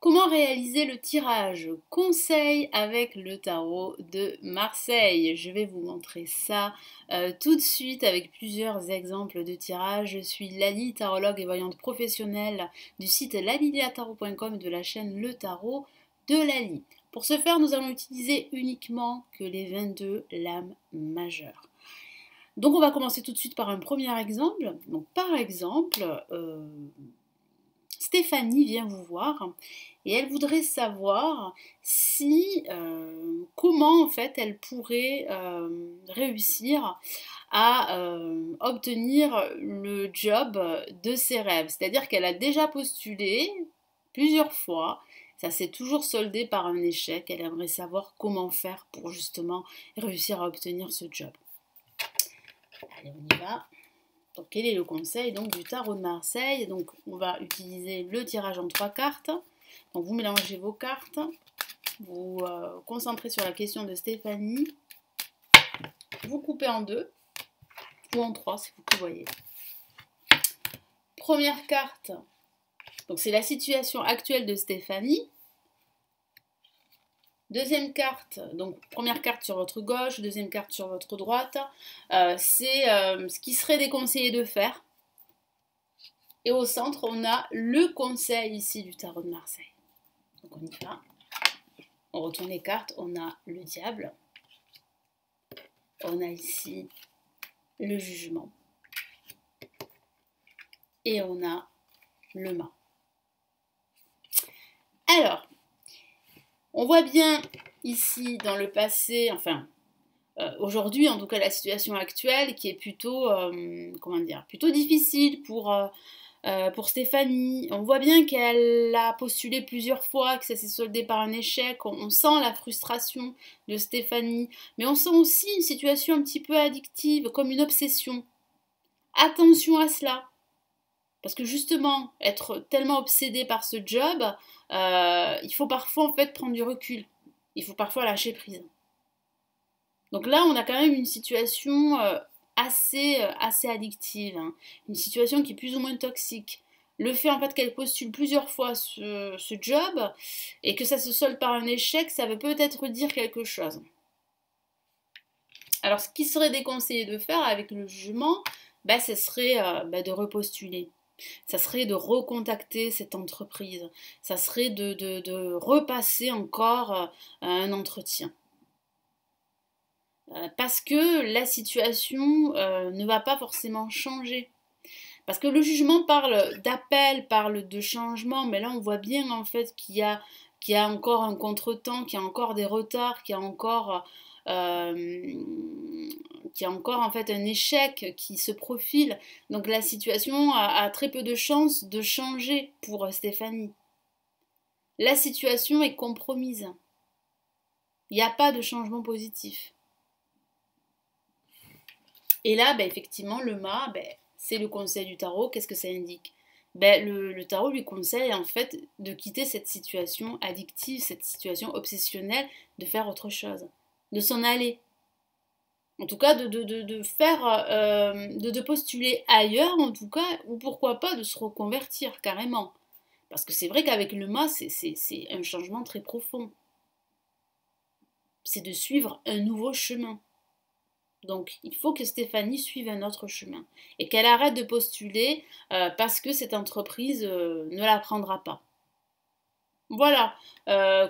Comment réaliser le tirage? Conseil avec le tarot de Marseille. Je vais vous montrer ça tout de suite avec plusieurs exemples de tirage. Je suis Lali, tarologue et voyante professionnelle du site laliliatarot.com et de la chaîne Le Tarot de Lali. Pour ce faire, nous allons utiliser uniquement que les 22 lames majeures. Donc on va commencer tout de suite par un premier exemple. Donc par exemple, Stéphanie vient vous voir et elle voudrait savoir si comment en fait elle pourrait réussir à obtenir le job de ses rêves. C'est-à-dire qu'elle a déjà postulé plusieurs fois, ça s'est toujours soldé par un échec. Elle aimerait savoir comment faire pour justement réussir à obtenir ce job. Allez, on y va. Donc, quel est le conseil donc, du tarot de Marseille? Donc, on va utiliser le tirage en 3 cartes. Donc, vous mélangez vos cartes. Vous concentrez sur la question de Stéphanie. Vous coupez en 2 ou en 3, si vous voyez. Première carte. Donc, c'est la situation actuelle de Stéphanie. Deuxième carte, donc première carte sur votre gauche, deuxième carte sur votre droite, c'est ce qui serait déconseillé de faire. Et au centre, on a le conseil ici du tarot de Marseille. Donc on y va. On retourne les cartes, on a le diable. On a ici le jugement. Et on a le mât. Alors, on voit bien ici dans le passé, enfin aujourd'hui en tout cas la situation actuelle qui est plutôt, plutôt difficile pour Stéphanie. On voit bien qu'elle a postulé plusieurs fois, que ça s'est soldé par un échec. On sent la frustration de Stéphanie, mais on sent aussi une situation un petit peu addictive, comme une obsession. Attention à cela. Parce que justement, être tellement obsédé par ce job, il faut parfois en fait prendre du recul. Il faut parfois lâcher prise. Donc là, on a quand même une situation assez addictive, hein. Une situation qui est plus ou moins toxique. Le fait en fait qu'elle postule plusieurs fois ce job et que ça se solde par un échec, ça veut peut-être dire quelque chose. Alors, ce qui serait déconseillé de faire avec le jugement, ce serait de repostuler. Ça serait de recontacter cette entreprise. Ça serait de repasser encore un entretien. Parce que la situation ne va pas forcément changer. Parce que le jugement parle d'appel, parle de changement, mais là on voit bien en fait qu'il y a encore un contretemps, qu'il y a encore des retards, qu'il y a encore en fait un échec qui se profile. Donc la situation a très peu de chances de changer pour Stéphanie. La situation est compromise. Il n'y a pas de changement positif. Et là, effectivement, le mât, c'est le conseil du tarot. Qu'est-ce que ça indique? Le tarot lui conseille en fait de quitter cette situation addictive, cette situation obsessionnelle, de faire autre chose, de s'en aller. En tout cas, de postuler ailleurs, en tout cas, ou pourquoi pas de se reconvertir carrément. Parce que c'est vrai qu'avec le mât, c'est un changement très profond. C'est de suivre un nouveau chemin. Donc, il faut que Stéphanie suive un autre chemin et qu'elle arrête de postuler parce que cette entreprise ne la prendra pas. Voilà,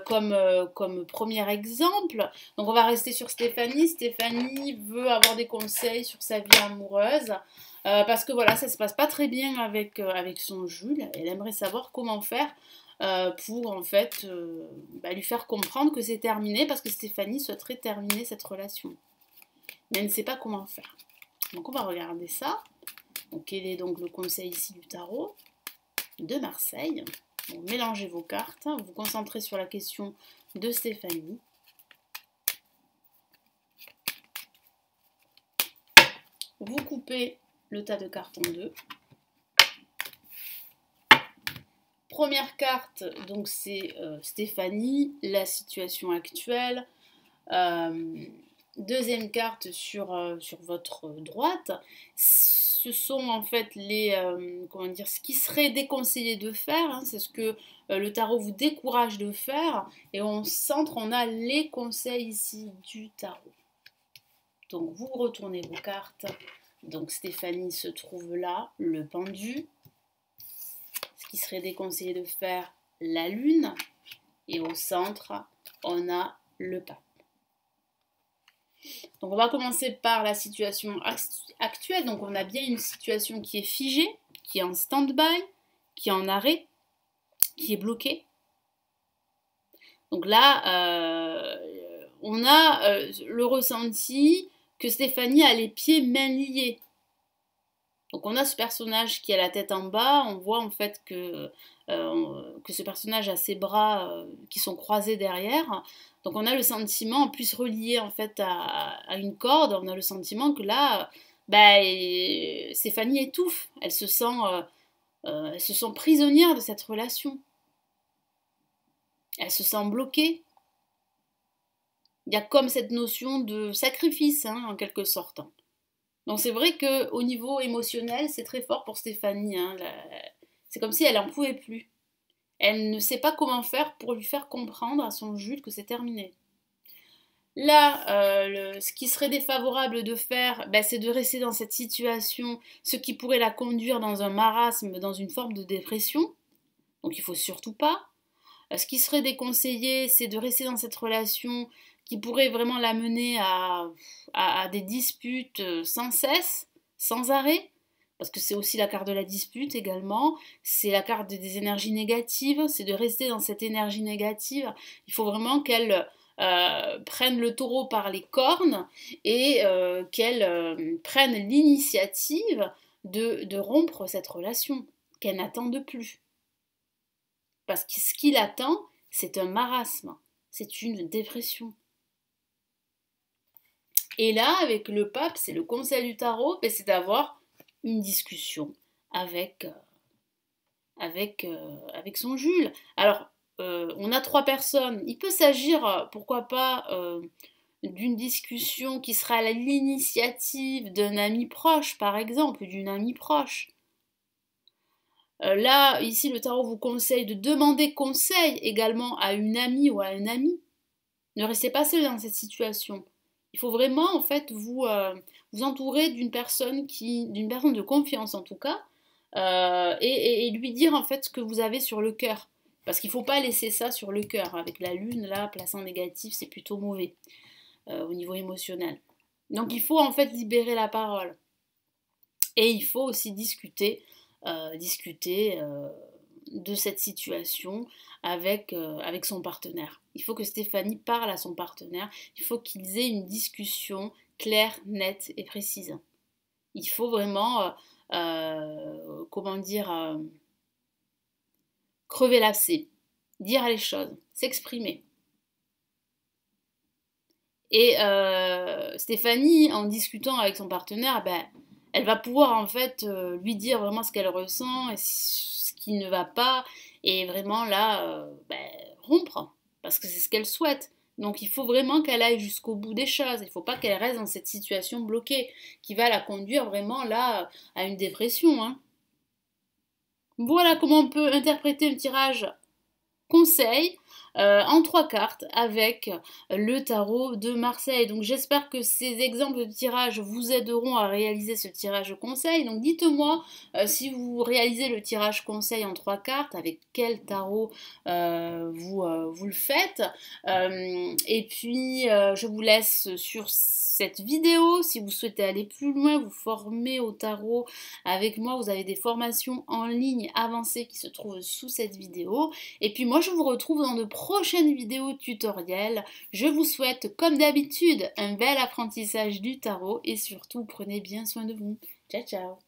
comme premier exemple. Donc, on va rester sur Stéphanie. Stéphanie veut avoir des conseils sur sa vie amoureuse parce que voilà, ça se passe pas très bien avec son Jules. Elle aimerait savoir comment faire pour en fait lui faire comprendre que c'est terminé parce que Stéphanie souhaiterait terminer cette relation. Mais elle ne sait pas comment faire. Donc on va regarder ça. Donc quel est donc le conseil ici du tarot de Marseille? Donc, mélangez vos cartes, vous vous concentrez sur la question de Stéphanie. Vous coupez le tas de cartes en 2. Première carte, donc c'est Stéphanie, la situation actuelle. Deuxième carte sur votre droite, ce sont en fait les, comment dire, ce qui serait déconseillé de faire, hein, c'est ce que le tarot vous décourage de faire, et au centre, on a les conseils ici du tarot. Donc vous retournez vos cartes, donc Stéphanie se trouve là, le pendu, ce qui serait déconseillé de faire, la lune, et au centre, on a le pape. Donc on va commencer par la situation actuelle. Donc on a bien une situation qui est figée, qui est en stand-by, qui est en arrêt, qui est bloquée. Donc là, on a le ressenti que Stéphanie a les pieds mains liés. Donc on a ce personnage qui a la tête en bas, on voit en fait que ce personnage a ses bras qui sont croisés derrière. Donc on a le sentiment, en plus relié en fait à une corde, on a le sentiment que là, Stéphanie étouffe, elle se sent prisonnière de cette relation. Elle se sent bloquée. Il y a comme cette notion de sacrifice, hein, en quelque sorte. Donc c'est vrai qu'au niveau émotionnel, c'est très fort pour Stéphanie. Hein, c'est comme si elle n'en pouvait plus. Elle ne sait pas comment faire pour lui faire comprendre à son Jules que c'est terminé. Là, ce qui serait défavorable de faire, c'est de rester dans cette situation, ce qui pourrait la conduire dans un marasme, dans une forme de dépression. Donc il ne faut surtout pas. Ce qui serait déconseillé, c'est de rester dans cette relation qui pourrait vraiment l'amener à des disputes sans cesse, sans arrêt, parce que c'est aussi la carte de la dispute également, c'est la carte des énergies négatives, c'est de rester dans cette énergie négative. Il faut vraiment qu'elle prenne le taureau par les cornes et qu'elle prenne l'initiative de rompre cette relation, qu'elle n'attende plus. Parce que ce qu'il attend, c'est un marasme, c'est une dépression. Et là, avec le pape, c'est le conseil du tarot, c'est d'avoir une discussion avec son Jules. Alors, on a 3 personnes. Il peut s'agir, pourquoi pas, d'une discussion qui sera à l'initiative d'un ami proche, par exemple, d'une amie proche. Là, ici, le tarot vous conseille de demander conseil également à une amie ou à un ami. Ne restez pas seul dans cette situation. Il faut vraiment, en fait, vous entourer d'une personne de confiance, en tout cas, et lui dire, en fait, ce que vous avez sur le cœur. Parce qu'il ne faut pas laisser ça sur le cœur. Avec la lune, là, placée en négatif, c'est plutôt mauvais au niveau émotionnel. Donc, il faut, en fait, libérer la parole. Et il faut aussi discuter de cette situation avec son partenaire. Il faut que Stéphanie parle à son partenaire, il faut qu'ils aient une discussion claire, nette et précise. Il faut vraiment, crever l'abcès, dire les choses, s'exprimer. Et Stéphanie, en discutant avec son partenaire, elle va pouvoir en fait lui dire vraiment ce qu'elle ressent et ce qui ne va pas, et vraiment là rompre, parce que c'est ce qu'elle souhaite. Donc il faut vraiment qu'elle aille jusqu'au bout des choses, il ne faut pas qu'elle reste dans cette situation bloquée qui va la conduire vraiment là à une dépression. Hein. Voilà comment on peut interpréter un tirage conseil en 3 cartes avec le tarot de Marseille. Donc j'espère que ces exemples de tirage vous aideront à réaliser ce tirage conseil. Donc dites-moi si vous réalisez le tirage conseil en 3 cartes, avec quel tarot vous le faites. Et puis je vous laisse sur cette vidéo. Si vous souhaitez aller plus loin, vous former au tarot avec moi, vous avez des formations en ligne avancées qui se trouvent sous cette vidéo. Et puis moi je vous retrouve dans de prochaines vidéos tutoriels. Je vous souhaite comme d'habitude un bel apprentissage du tarot et surtout prenez bien soin de vous. Ciao ciao.